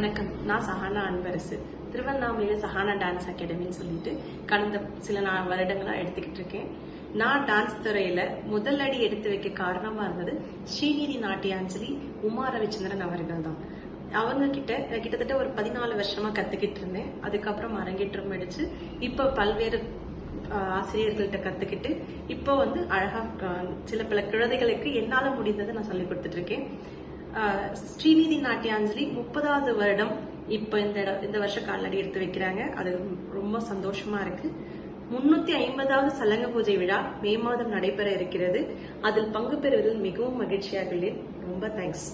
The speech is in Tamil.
வணக்கம். நான் சஹானா அன்பரசு. திருவண்ணாமலையில சஹானா டான்ஸ் அகாடமின்னு சொல்லிட்டு கடந்த சில வருடங்களா எடுத்துக்கிட்டு இருக்கேன். நான் டான்ஸ் துறையில முதல் அடி எடுத்து வைக்க காரணமா இருந்தது ஸ்ரீநிதி நாட்டியாஞ்சலி உமா ரவிச்சந்திரன் அவர்கள் தான். அவங்க கிட்டத்தட்ட ஒரு 14 வருஷமா கத்துக்கிட்டு இருந்தேன். அதுக்கப்புறம் அரங்கேற்றம் அடிச்சு இப்ப பல்வேறு ஆசிரியர்கள்ட்ட கத்துக்கிட்டு இப்போ அழகா சில பல குழந்தைகளுக்கு என்னால முடிந்ததை நான் சொல்லி கொடுத்துட்டு இருக்கேன். ஸ்ரீநிதி நாட்டியாஞ்சலி 30வது வருடம் இப்ப இந்த வருஷ காலடி எடுத்து வைக்கிறாங்க. அது ரொம்ப சந்தோஷமா இருக்கு. 350வது சலங்க பூஜை விழா மே மாதம் நடைபெற இருக்கிறது. அதில் பங்கு பெறுவதில் மிகவும் மகிழ்ச்சியாக உள்ளேன். ரொம்ப தேங்க்ஸ்.